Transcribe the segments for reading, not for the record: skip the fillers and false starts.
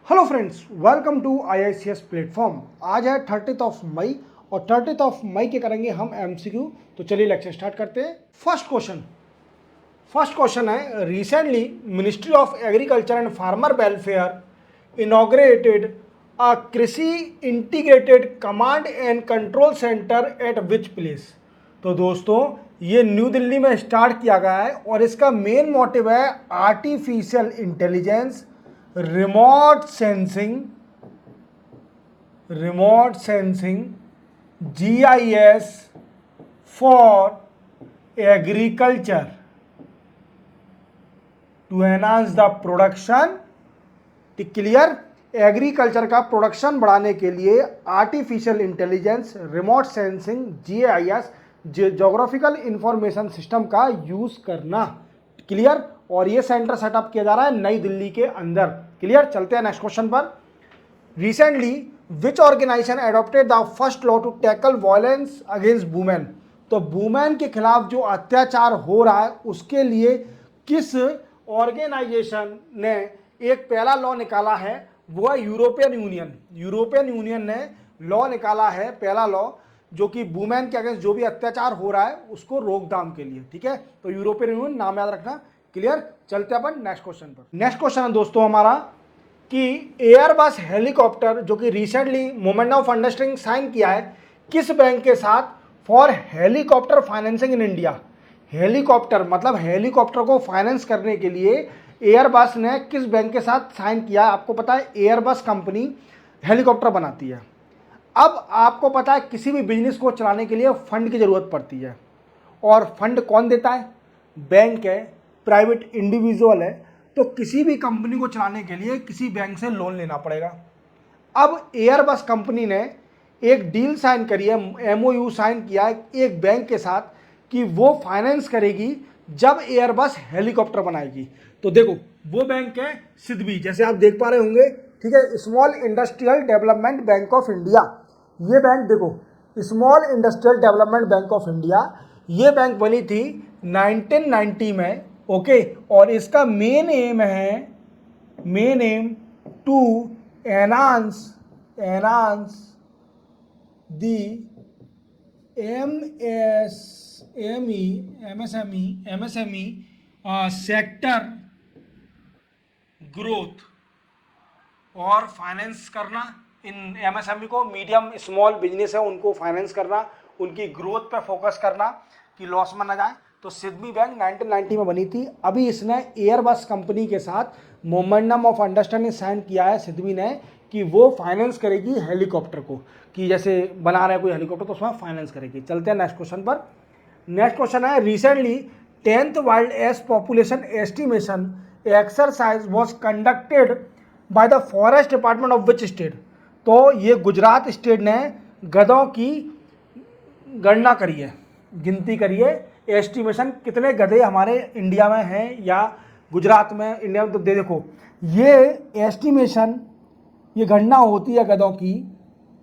Hello friends, welcome to IICS platform. आज है 30th of May और 30th ऑफ मई के करेंगे हम MCQ। तो चलिए लेक्चर स्टार्ट करते हैं। फर्स्ट क्वेश्चन है, recently ministry of agriculture and farmer welfare inaugurated a Krishi integrated command and control centre at which place. तो दोस्तों, ये न्यू दिल्ली में स्टार्ट किया गया है और इसका मेन मोटिव है artificial intelligence, remote sensing, GIS for agriculture to enhance the production. Clear, agriculture का प्रोडक्शन बढ़ाने के लिए artificial intelligence, remote sensing, GIS geographical information system का यूज करना। क्लियर, और ये सेंटर सेटअप किया जा रहा है नई दिल्ली के अंदर। क्लियर, चलते हैं नेक्स्ट क्वेश्चन पर। Recently which organisation adopted the first law to tackle violence against women. तो वुमेन के खिलाफ जो अत्याचार हो रहा है उसके लिए किस ऑर्गेनाइजेशन ने एक पहला लॉ निकाला है? वो है यूरोपियन यूनियन ने लॉ निकाला है, पहला लॉ, जो कि वुमेन के अगेंस्ट जो भी अत्याचार हो रहा है उसको रोकथाम के लिए। ठीक है, तो यूरोपियन यूनियन नाम याद रखना। क्लियर, चलते अपन नेक्स्ट क्वेश्चन पर। नेक्स्ट क्वेश्चन है दोस्तों हमारा कि एयरबस हेलीकॉप्टर जो कि recently momentum of understanding sign किया है किस बैंक के साथ for helicopter financing in India. Helicopter मतलब हेलीकॉप्टर को फाइनेंस करने के लिए एयरबस ने किस बैंक के साथ साइन किया? आपको पता है एयरबस कंपनी हेलीकॉप्टर बनाती है। अब आपको पता है किसी भी बिजनेस को चलाने के लिए फंड की ज़रूरत पड़ती है, और फंड कौन देता है? बैंक है, प्राइवेट इंडिविजुअल है। तो किसी भी कंपनी को चलाने के लिए किसी बैंक से लोन लेना पड़ेगा। अब एयरबस कंपनी ने एक डील साइन करी है, MOU साइन किया है एक बैंक के साथ कि वो फाइनेंस करेगी जब एयरबस हेलीकॉप्टर बनाएगी। तो देखो, वो बैंक है सिडबी, जैसे आप देख पा रहे होंगे। ठीक है, small industrial development bank of India. ये बैंक देखो, small industrial development bank of India, ये बैंक बनी थी 1990 में। ओके, और इसका main aim to enhance the MSME sector growth और फाइनेंस करना। इन MSME को, मीडियम स्मॉल बिजनेस है उनको फाइनेंस करना, उनकी ग्रोथ पे फोकस करना कि लॉस में ना जाए। तो सिडबी बैंक 1990 में बनी थी। अभी इसने एयरबस कंपनी के साथ मोमेंटम ऑफ अंडरस्टैंडिंग साइन किया है सिडबी ने कि वो फाइनेंस करेगी हेलीकॉप्टर को, कि जैसे बना रहा है कोई हेलीकॉप्टर तो उसमें फाइनेंस करेगी। चलते हैं नेक्स्ट क्वेश्चन पर। नेक्स्ट क्वेश्चन है, recently 10th wild ass population estimation exercise was conducted by the forest department of which state. तो ये गुजरात स्टेट ने गधों की गणना करी है, गिनती करी है, एस्टिमेशन कितने गधे हमारे इंडिया में हैं या गुजरात में, इंडिया में। तो देखो, ये एस्टिमेशन, ये गणना होती है गधों की,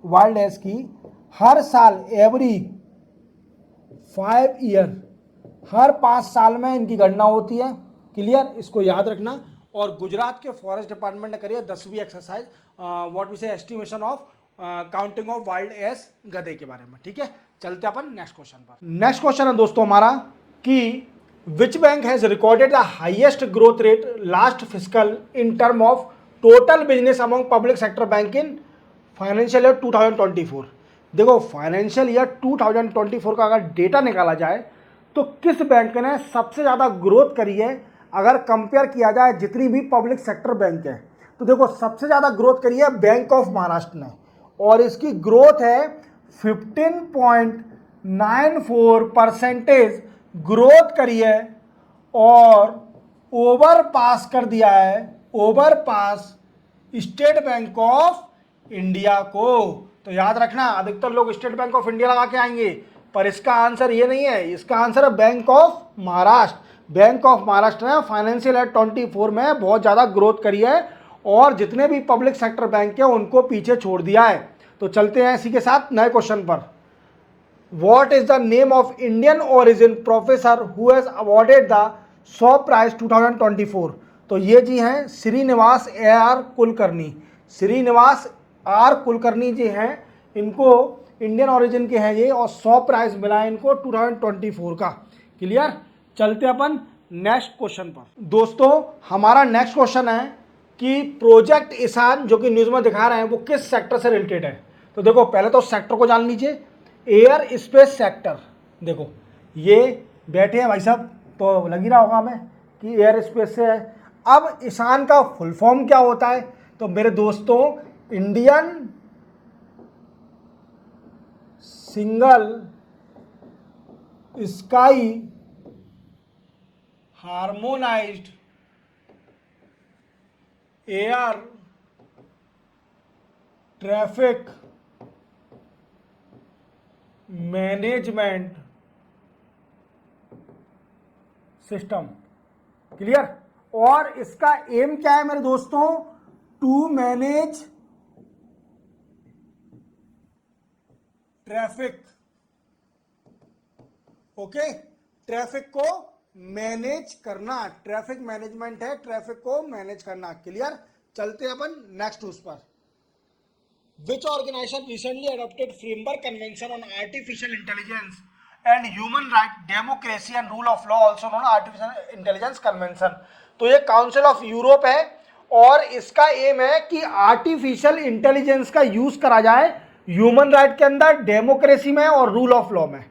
वाइल्ड एस की, हर साल एवरी 5 ईयर, हर 5 साल में इनकी गणना होती है। क्लियर, इसको याद रखना। और गुजरात के फॉरेस्ट डिपार्टमेंट ने करी है 10वीं एक्सरसाइज, व्हाट वी से estimation of counting of wild ass, गधे के बारे में। ठीक है, चलते अपन नेक्स्ट क्वेश्चन पर। नेक्स्ट क्वेश्चन है दोस्तों हमारा कि which bank has recorded the highest growth rate last fiscal in term of total business among public sector bank in financial year 2024। देखो, फाइनेंशियल ईयर 2024 का अगर डेटा निकाला जाए तो किस बैंक ने सबसे ज़्यादा ग्रोथ करी है अगर कंपेयर किया जाए जितनी भी पब्लिक सेक्टर बैंक है। तो देखो, सबसे ज़्यादा ग्रोथ करी है बैंक ऑफ महाराष्ट्र ने, और इसकी ग्रोथ है 15.94% ग्रोथ करी है, और ओवर पास कर दिया है, over pass state bank of India को। तो याद रखना, अधिकतर लोग स्टेट बैंक ऑफ इंडिया लगा के आएंगे, पर इसका आंसर ये नहीं है, इसका आंसर है bank of Maharashtra. Bank of Maharashtra ने फाइनेंशियल ईयर 24 में बहुत ज़्यादा ग्रोथ करी है और जितने भी पब्लिक सेक्टर बैंक है उनको पीछे छोड़ दिया है। तो चलते हैं इसी के साथ नए क्वेश्चन पर। What is the name of Indian origin professor who has awarded the Shaw prize 2024। तो ये जी हैं श्रीनिवास आर कुलकर्णी। श्रीनिवास आर कुलकर्णी जी हैं, इनको इंडियन ओरिजिन के हैं ये, और 100 प्राइज मिला है इनको 2024 का। क्लियर। चलते अपन नेक्स्ट क्वेश्चन पर। दोस्तों हमारा नेक्स्ट क्वेश्चन है कि प्रोजेक्ट ईशान जो कि न्यूज़ में दिखा रहे हैं वो किस सेक्टर से रिलेटेड है। तो देखो पहले तो सेक्टर को जान लीजिए, एयर स्पेस सेक्टर। देखो ये बैठे हैं भाई साहब, तो लग ही रहा होगा हमें कि एयर स्पेस से है। अब ईशान का फुल फॉर्म क्या होता है, तो मेरे दोस्तों Indian single sky harmonised air traffic management system. Clear. और इसका एम क्या है मेरे दोस्तों, to manage traffic. Okay, traffic को मैनेज करना, ट्रैफिक मैनेजमेंट है, ट्रैफिक को मैनेज करना। क्लियर। चलते हैं अपन नेक्स्ट उस पर। Which organization recently adopted framework convention on artificial intelligence and human right, democracy and rule of law, also known artificial intelligence convention। तो ये काउंसिल ऑफ यूरोप है और इसका एम है कि आर्टिफिशियल इंटेलिजेंस का यूज करा जाए ह्यूमन राइट के अंदर, डेमोक्रेसी में और रूल ऑफ लॉ में।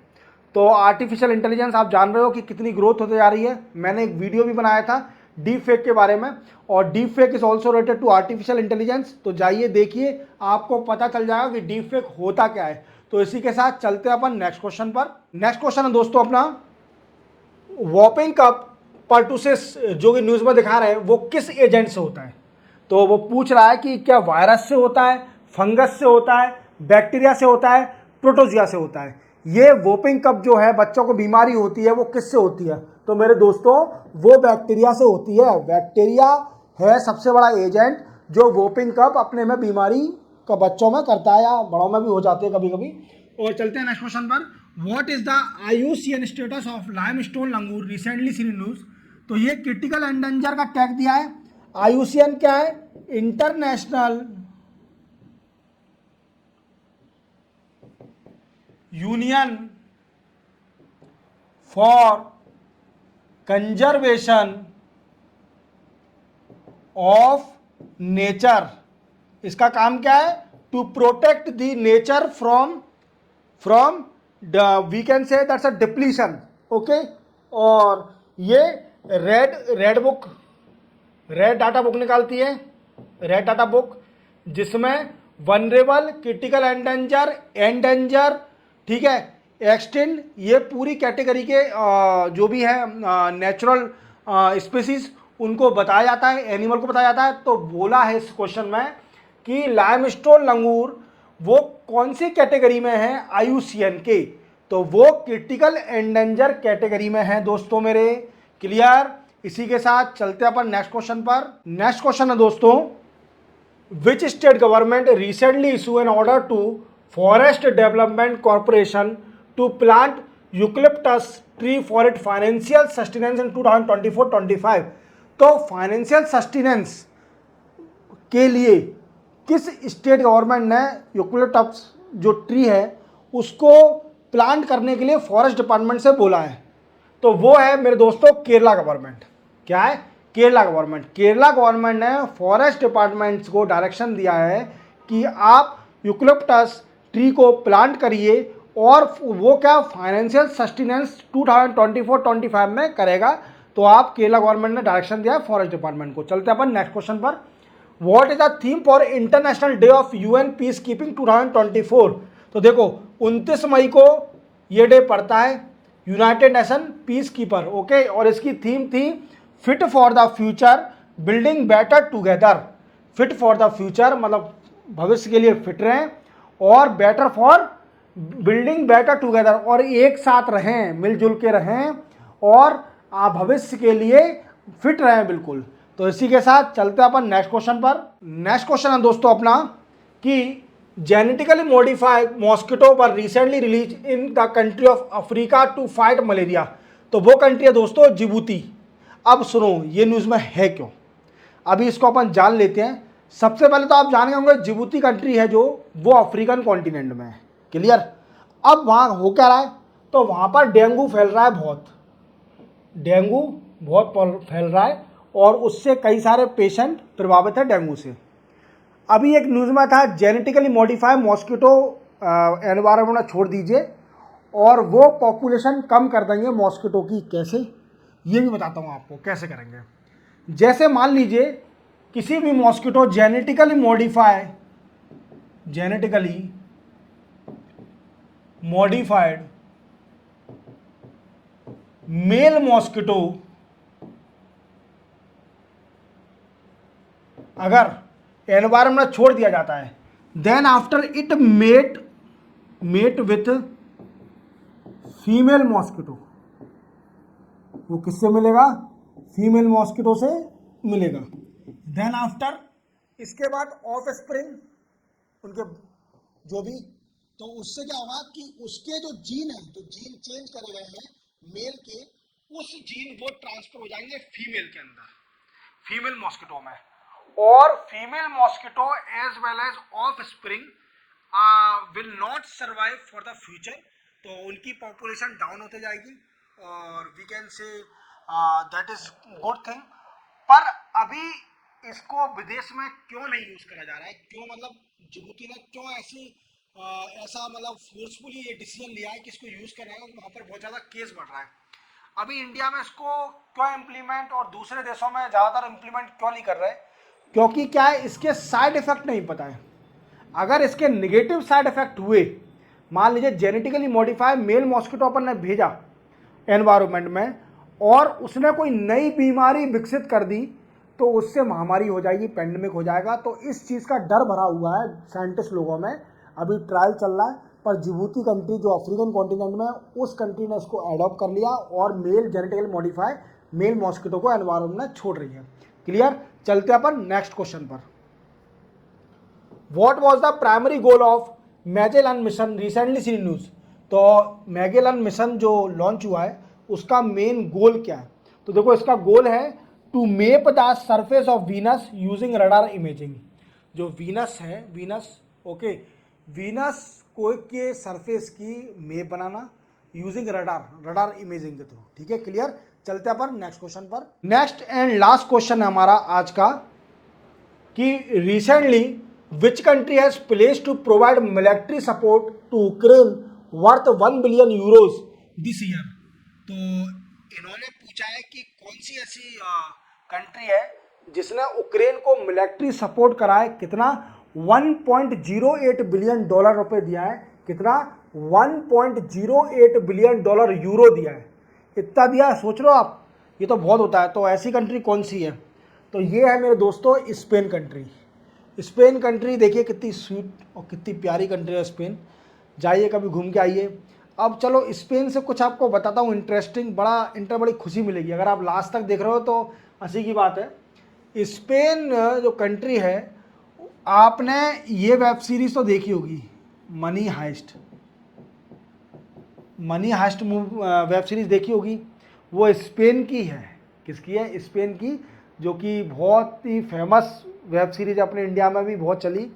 तो आर्टिफिशियल इंटेलिजेंस आप जान रहे हो कि कितनी ग्रोथ होते जा रही है। मैंने एक वीडियो भी बनाया था डीप फेक के बारे में, और deep fake is also related to artificial intelligence. तो जाइए देखिए, आपको पता चल जाएगा कि डीप फेक होता क्या है। तो इसी के साथ चलते हैं अपन नेक्स्ट क्वेश्चन पर। नेक्स्ट क्वेश्चन है दोस्तों अपना, वॉपिंग कप परटूसिस जो कि न्यूज़ में दिखा रहे हैं वो किस एजेंट से होता है। तो वो पूछ रहा है कि क्या वायरस से होता है, फंगस से होता है, बैक्टीरिया से होता है, प्रोटोजिया से होता है। ये वोपिंग कप जो है बच्चों को बीमारी होती है वो किससे होती है, तो मेरे दोस्तों वो बैक्टीरिया से होती है। बैक्टीरिया है सबसे बड़ा एजेंट जो वोपिंग कप अपने में बीमारी का बच्चों में करता है, या बड़ों में भी हो जाती है कभी कभी। और चलते हैं नेक्स्ट क्वेश्चन पर। What is the IUCN status of limestone langur recently seen news. तो ये क्रिटिकल एंडेंजर का टैग दिया है। IUCN क्या है, international union for conservation of nature. इसका काम क्या है, to protect the nature from we can say that's a depletion. Okay, और ये रेड डाटा बुक निकालती है, रेड डाटा बुक, जिसमें वनरेबल, क्रिटिकल एंडेंजर, ठीक है, एक्सटिंक्ट, ये पूरी कैटेगरी के जो भी है नेचुरल स्पीसीज उनको बताया जाता है, एनिमल को बताया जाता है। तो बोला है इस क्वेश्चन में कि लाइमस्टोन लंगूर वो कौन सी कैटेगरी में है IUCN के, तो वो क्रिटिकल एंडेंजर कैटेगरी में है दोस्तों मेरे। क्लियर। इसी के साथ चलते हैं अपन नेक्स्ट क्वेश्चन पर। नेक्स्ट क्वेश्चन है दोस्तों, which state government recently issue an order to forest development corporation to plant eucalyptus tree for it financial sustenance in 2024-25। तो फाइनेंशियल सस्टेनेंस के लिए किस स्टेट गवर्नमेंट ने यूकलिप्टस जो ट्री है उसको प्लांट करने के लिए फॉरेस्ट डिपार्टमेंट से बोला है, तो वो है मेरे दोस्तों केरला गवर्नमेंट। क्या है, केरला गवर्नमेंट। केरला गवर्नमेंट ने फॉरेस्ट डिपार्टमेंट्स को डायरेक्शन दिया है कि आप यूकलिप्टस ट्री को प्लांट करिए, और वो क्या फाइनेंशियल सस्टेनेंस 2024-25 में करेगा। तो आप केरला गवर्नमेंट ने डायरेक्शन दिया है फॉरेस्ट डिपार्टमेंट को। चलते हैं अपन नेक्स्ट क्वेश्चन पर। What is the theme for international day of UN peace keeping 2024। तो देखो 29 मई को ये डे पड़ता है, United nation piece keeper. Okay, और इसकी थीम थी fit for the future building better together. Fit for the future मतलब भविष्य के लिए फिट रहें, और better for building better together, और एक साथ रहें, मिलजुल के रहें, और आप भविष्य के लिए फिट रहें बिल्कुल। तो इसी के साथ चलते हैं अपन नेक्स्ट क्वेश्चन पर। नेक्स्ट क्वेश्चन है दोस्तों अपना कि जेनेटिकली मॉडिफाइड मॉस्किटो पर recently release in the country of Africa to fight malaria. तो वो कंट्री है दोस्तों जिबूती। अब सुनो ये न्यूज़ में है क्यों, अभी इसको अपन जान लेते हैं। सबसे पहले तो आप जान गए होंगे जिबूती कंट्री है जो वो अफ्रीकन कॉन्टिनेंट में है। क्लियर। अब वहाँ हो क्या रहा है, तो वहाँ पर डेंगू फैल रहा है, डेंगू बहुत फैल रहा है और उससे कई सारे पेशेंट प्रभावित है डेंगू से। अभी एक न्यूज़ में था जेनेटिकली मॉडिफाइड मॉस्किटो एनवायरनमेंट छोड़ दीजिए और वो पॉपुलेशन कम कर देंगे मॉस्किटो की। कैसे, ये भी बताता हूँ आपको कैसे करेंगे। जैसे मान लीजिए किसी भी mosquito genetically modified male mosquito अगर एनवायरनमेंट छोड़ दिया जाता है, then after it mate with female mosquito, वो किससे मिलेगा, फीमेल मॉस्किटो से मिलेगा। देन आफ्टर इसके बाद ऑफ स्प्रिंग उनके जो भी, तो उससे क्या होगा कि उसके जो जीन है, तो जीन चेंज करे गए हैं मेल के, उस जीन वो ट्रांसफर हो जाएंगे फीमेल के अंदर, फीमेल मॉस्किटो में। और female mosquito as well as offspring will not survive for the future, तो उनकी पॉपुलेशन डाउन होते जाएगी और we can say that is good thing. पर अभी इसको विदेश में क्यों नहीं यूज करा जा रहा है, क्यों, मतलब जिबूती ने क्यों ऐसा मतलब फोर्सफुली ये डिसीजन लिया है कि इसको यूज कर रहे हैं, वहाँ पर बहुत ज़्यादा केस बढ़ रहा है। अभी इंडिया में इसको क्यों इम्प्लीमेंट और दूसरे देशों में ज़्यादातर इम्प्लीमेंट क्यों नहीं कर रहे, क्योंकि क्या है, इसके साइड इफेक्ट नहीं पता है। अगर इसके नेगेटिव साइड इफेक्ट हुए, मान लीजिए जेनेटिकली मॉडिफाइड मेल मॉस्किटो अपन ने भेजा एनवायरनमेंट में और उसने कोई नई बीमारी विकसित कर दी, तो उससे महामारी हो जाएगी, पेंडेमिक हो जाएगा। तो इस चीज़ का डर भरा हुआ है साइंटिस्ट लोगों में। अभी ट्रायल चल रहा है, पर जिबूती कंट्री जो अफ्रीकन कॉन्टिनेंट में, उस कंट्री ने इसको अडॉप्ट कर लिया और male genetically modified male mosquito को एनवायरनमेंट में छोड़ रही है। क्लियर। चलते अपन नेक्स्ट क्वेश्चन पर। What was the primary goal of Magellan mission, recently see news. तो मैगेलन मिशन जो लॉन्च हुआ है उसका मेन गोल क्या है, तो देखो इसका गोल है to map the surface of Venus using radar imaging. जो वीनस है, ओके, वीनस को के सरफेस की मैप बनाना यूजिंग रडार इमेजिंग के थ्रू। ठीक है, क्लियर। चलते हैं अपन नेक्स्ट क्वेश्चन पर। नेक्स्ट एंड लास्ट क्वेश्चन है हमारा आज का कि recently which country has place to provide military support to Ukraine worth 1 billion euros this year. तो इन्होंने पूछा है कि कौन सी ऐसी कंट्री है जिसने यूक्रेन को मिलिट्री सपोर्ट करा है, कितना 1.08 बिलियन डॉलर रुपए दिया है, कितना 1.08 बिलियन डॉलर यूरो दिया है, इतना दिया है, सोच लो आप, ये तो बहुत होता है। तो ऐसी कंट्री कौन सी है, तो ये है मेरे दोस्तों स्पेन कंट्री। स्पेन कंट्री देखिए कितनी स्वीट और कितनी प्यारी कंट्री है स्पेन, जाइए कभी घूम के आइए। अब चलो स्पेन से कुछ आपको बताता हूँ इंटरेस्टिंग, बड़ी खुशी मिलेगी अगर आप लास्ट तक देख रहे हो, तो हंसी की बात है। स्पेन जो कंट्री है, आपने ये वेब सीरीज तो देखी होगी, मनी हाइस्ट वेब सीरीज देखी होगी, वो स्पेन की है। किसकी है, स्पेन की, जो कि बहुत ही फेमस वेब सीरीज अपने इंडिया में भी बहुत चली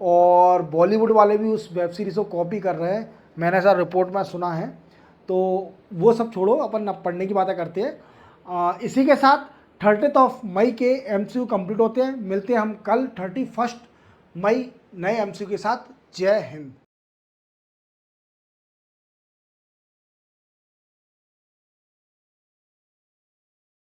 और बॉलीवुड वाले भी उस वेब सीरीज़ को कॉपी कर रहे हैं, मैंने ऐसा रिपोर्ट में सुना है। तो वो सब छोड़ो, अपन अब पढ़ने की बातें करते हैं। इसी के साथ 30 मई के MCQ कंप्लीट होते हैं। मिलते हैं हम कल 31 मई नए MCQ के साथ। जय हिंद।